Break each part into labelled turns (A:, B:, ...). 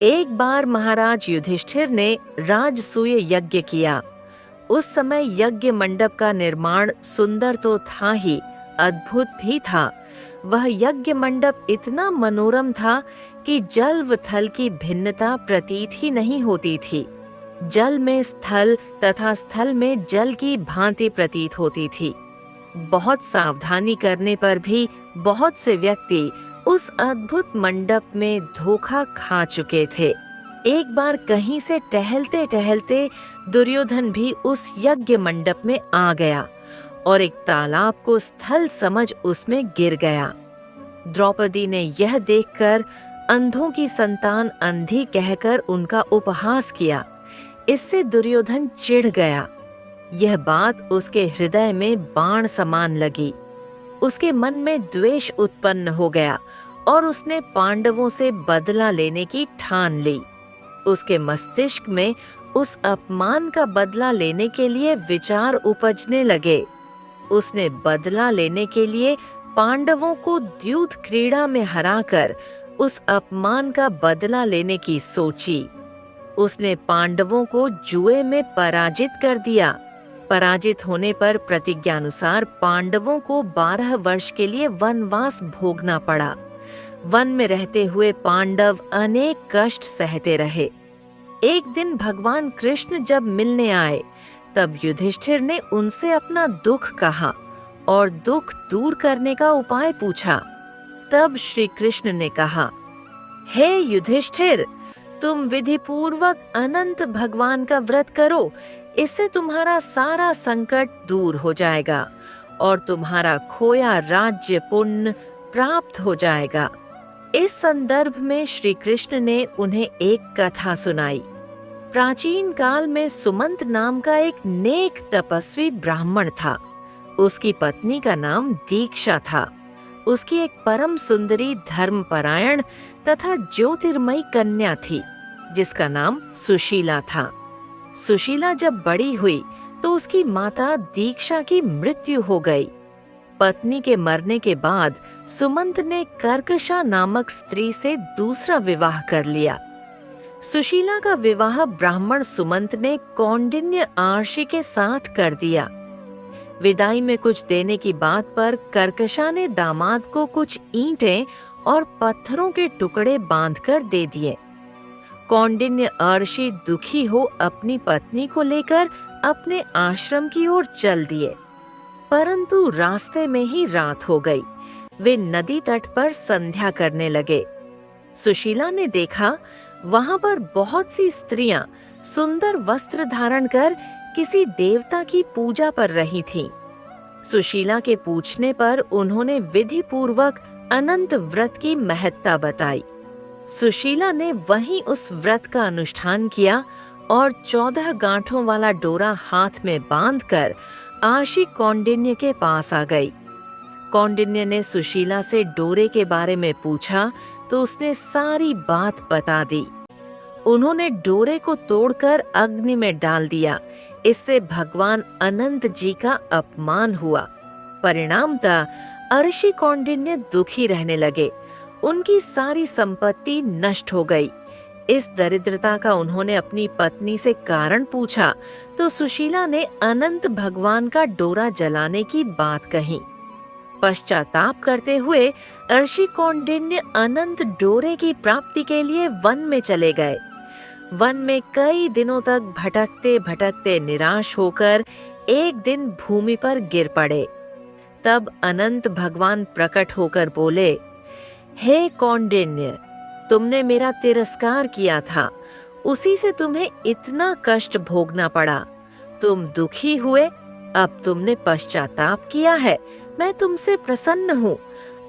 A: एक बार महाराज युधिष्ठिर ने राजसूय यज्ञ किया। उस समय यज्ञ मंडप का निर्माण सुंदर तो था ही, अद्भुत भी था। वह यज्ञ मंडप इतना मनोरम था कि जल व थल की भिन्नता प्रतीत ही नहीं होती थी। जल में स्थल तथा स्थल में जल की भांति प्रतीत होती थी। बहुत सावधानी करने पर भी बहुत से व्यक्ति उस अद्भुत मंडप में धोखा खा चुके थे। एक बार कहीं से टहलते टहलते दुर्योधन भी उस यज्ञ मंडप में आ गया और एक तालाब को स्थल समझ उसमें गिर गया। द्रौपदी ने यह देखकर अंधों की संतान अंधी कहकर उनका उपहास किया। इससे दुर्योधन चिढ़ गया। यह बात उसके हृदय में बाण समान लगी। उसके मन में द्वेष उत्पन्न हो गया और उसने पांडवों से बदला लेने की ठान ली। उसके मस्तिष्क में उस अपमान का बदला लेने के लिए विचार उपजने लगे। उसने बदला लेने के लिए पांडवों को द्यूत क्रीड़ा में हराकर उस अपमान का बदला लेने की सोची। उसने पांडवों को जुए में पराजित कर दिया। पराजित होने पर प्रतिज्ञानुसार पांडवों को 12 वर्ष के लिए वनवास भोगना पड़ा। वन में रहते हुए पांडव अनेक कष्ट सहते रहे। एक दिन भगवान कृष्ण जब मिलने आए, तब युधिष्ठिर ने उनसे अपना दुख कहा और दुख दूर करने का उपाय पूछा। तब श्री कृष्ण ने कहा, हे युधिष्ठिर, तुम विधि पूर्वक अनंत भगवान का व्रत करो। इससे तुम्हारा सारा संकट दूर हो जाएगा और तुम्हारा खोया राज्य पुण्य प्राप्त हो जाएगा। इस संदर्भ में श्री कृष्ण ने उन्हें एक कथा सुनाई। प्राचीन काल में सुमंत नाम का एक नेक तपस्वी ब्राह्मण था। उसकी पत्नी का नाम दीक्षा था। उसकी एक परम सुंदरी धर्मपरायण तथा ज्योतिर्मयी कन्या थी, जिसका नाम सुशीला था। सुशीला जब बड़ी हुई तो उसकी माता दीक्षा की मृत्यु हो गई। पत्नी के मरने के बाद सुमंत ने कर्कशा नामक स्त्री से दूसरा विवाह कर लिया। सुशीला का विवाह ब्राह्मण सुमंत ने कौंडिन्य आर्षि के साथ कर दिया। विदाई में कुछ देने की बात पर कर्कशा ने दामाद को कुछ ईंटें और पत्थरों के टुकड़े बांधकर दे दिए। कौंडिन्य अर्षि दुखी हो अपनी पत्नी को लेकर अपने आश्रम की ओर चल दिए, परंतु रास्ते में ही रात हो गई। वे नदी तट पर संध्या करने लगे। सुशीला ने देखा वहां पर बहुत सी स्त्रियां सुंदर वस्त्र धारण कर किसी देवता की पूजा पर रही थीं। सुशीला के पूछने पर उन्होंने विधि पूर्वक अनंत व्रत की महत्ता बताई। सुशीला ने वहीं उस व्रत का अनुष्ठान किया और 14 गांठों वाला डोरा हाथ में बांधकर आशी कौंडिन्य के पास आ गई। कौंडिन्य ने सुशीला से डोरे के बारे में पूछा तो उसने सारी बात बता दी। उन्होंने डोरे को तोड़कर अग्नि में डाल दिया। इससे भगवान अनंत जी का अपमान हुआ। परिणामतः अर्षि कौंडिन्य दुखी रहने लगे। उनकी सारी संपत्ति नष्ट हो गई। इस दरिद्रता का उन्होंने अपनी पत्नी से कारण पूछा तो सुशीला ने अनंत भगवान का डोरा जलाने की बात कही। पश्चाताप करते हुए अर्षि कौंडिन्य अनंत डोरे की प्राप्ति के लिए वन में चले गए। वन में कई दिनों तक भटकते भटकते निराश होकर एक दिन भूमि पर गिर पड़े। तब अनंत भगवान प्रकट होकर बोले, हे कौंडिन्य, तुमने मेरा तिरस्कार किया था, उसी से तुम्हें इतना कष्ट भोगना पड़ा। तुम दुखी हुए, अब तुमने पश्चाताप किया है, मैं तुमसे प्रसन्न हूँ।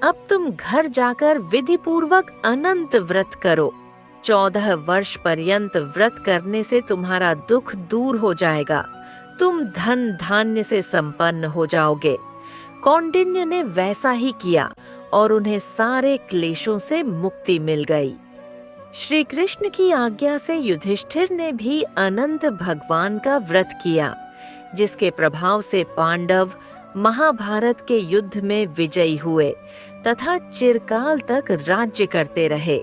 A: अब तुम घर जाकर विधि पूर्वक अनंत व्रत करो। 14 वर्ष पर्यंत व्रत करने से तुम्हारा दुख दूर हो जाएगा। तुम धन धान्य से संपन्न हो जाओगे। कौंडिन्य ने वैसा ही किया और उन्हें सारे क्लेशों से मुक्ति मिल गई। श्री कृष्ण की आज्ञा से युधिष्ठिर ने भी अनंत भगवान का व्रत किया, जिसके प्रभाव से पांडव महाभारत के युद्ध में विजयी हुए तथा चिरकाल तक राज्य करते रहे।